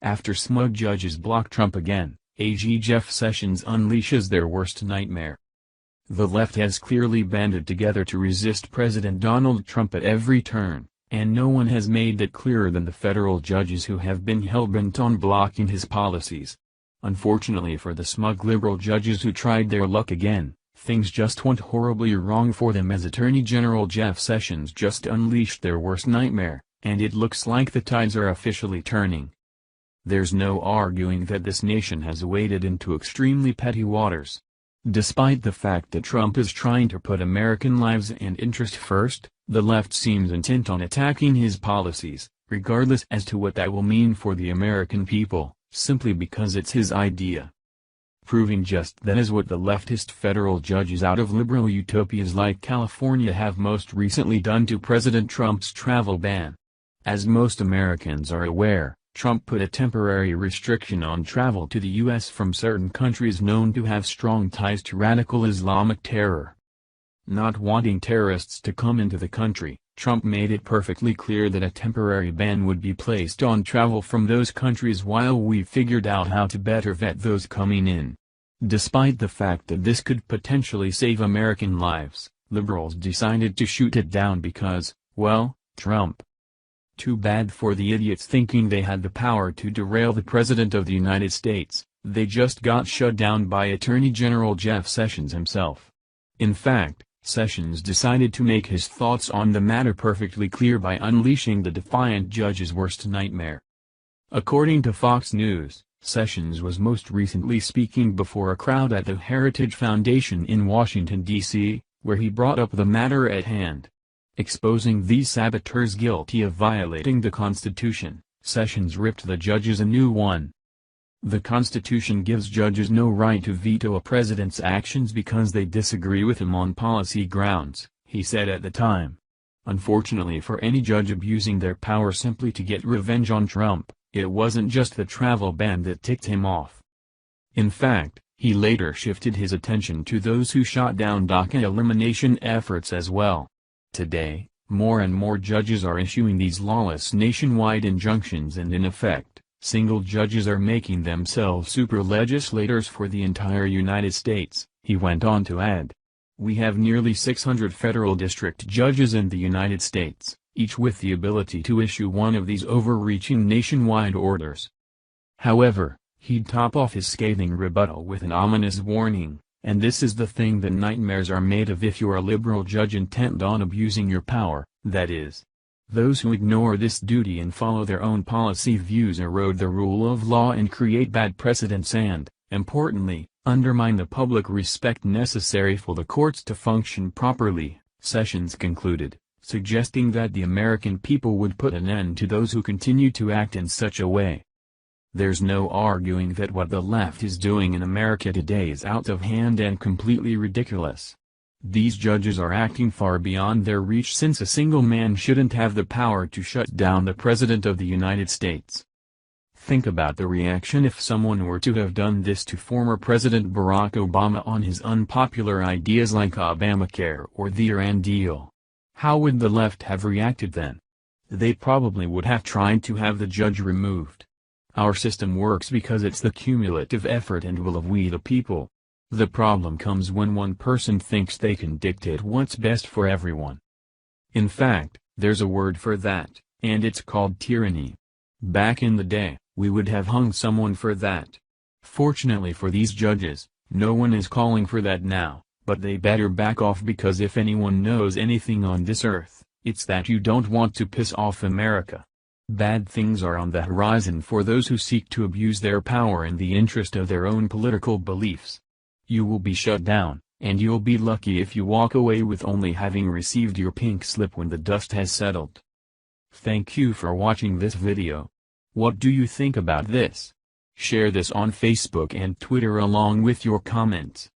After smug judges block Trump again, AG Jeff Sessions unleashes their worst nightmare. The left has clearly banded together to resist President Donald Trump at every turn, and no one has made that clearer than the federal judges who have been hell-bent on blocking his policies. Unfortunately for the smug liberal judges who tried their luck again, things just went horribly wrong for them as Attorney General Jeff Sessions just unleashed their worst nightmare, and it looks like the tides are officially turning. There's no arguing that this nation has waded into extremely petty waters. Despite the fact that Trump is trying to put American lives and interest first, the left seems intent on attacking his policies, regardless as to what that will mean for the American people, simply because it's his idea. Proving just that is what the leftist federal judges out of liberal utopias like California have most recently done to President Trump's travel ban. As most Americans are aware, Trump put a temporary restriction on travel to the U.S. from certain countries known to have strong ties to radical Islamic terror. Not wanting terrorists to come into the country, Trump made it perfectly clear that a temporary ban would be placed on travel from those countries while we figured out how to better vet those coming in. Despite the fact that this could potentially save American lives, liberals decided to shoot it down because, well, Trump. Too bad for the idiots thinking they had the power to derail the President of the United States. They just got shut down by Attorney General Jeff Sessions himself. In fact, Sessions decided to make his thoughts on the matter perfectly clear by unleashing the defiant judge's worst nightmare. According to Fox News, Sessions was most recently speaking before a crowd at the Heritage Foundation in Washington, D.C., where he brought up the matter at hand. Exposing these saboteurs guilty of violating the Constitution, Sessions ripped the judges a new one. The Constitution gives judges no right to veto a president's actions because they disagree with him on policy grounds, he said at the time. Unfortunately for any judge abusing their power simply to get revenge on Trump, it wasn't just the travel ban that ticked him off. In fact, he later shifted his attention to those who shot down DACA elimination efforts as well. Today, more and more judges are issuing these lawless nationwide injunctions, and in effect, single judges are making themselves super legislators for the entire United States, he went on to add. We have nearly 600 federal district judges in the United States, each with the ability to issue one of these overreaching nationwide orders. However, he'd top off his scathing rebuttal with an ominous warning. And this is the thing that nightmares are made of if you're a liberal judge intent on abusing your power, that is. Those who ignore this duty and follow their own policy views erode the rule of law and create bad precedents and, importantly, undermine the public respect necessary for the courts to function properly, Sessions concluded, suggesting that the American people would put an end to those who continue to act in such a way. There's no arguing that what the left is doing in America today is out of hand and completely ridiculous. These judges are acting far beyond their reach, since a single man shouldn't have the power to shut down the President of the United States. Think about the reaction if someone were to have done this to former President Barack Obama on his unpopular ideas like Obamacare or the Iran deal. How would the left have reacted then? They probably would have tried to have the judge removed. Our system works because it's the cumulative effort and will of we the people. The problem comes when one person thinks they can dictate what's best for everyone. In fact, there's a word for that, and it's called tyranny. Back in the day, we would have hung someone for that. Fortunately for these judges, no one is calling for that now, but they better back off, because if anyone knows anything on this earth, it's that you don't want to piss off America. Bad things are on the horizon for those who seek to abuse their power in the interest of their own political beliefs. You will be shut down, and you'll be lucky if you walk away with only having received your pink slip when the dust has settled. Thank you for watching this video. What do you think about this? Share this on Facebook and Twitter along with your comments.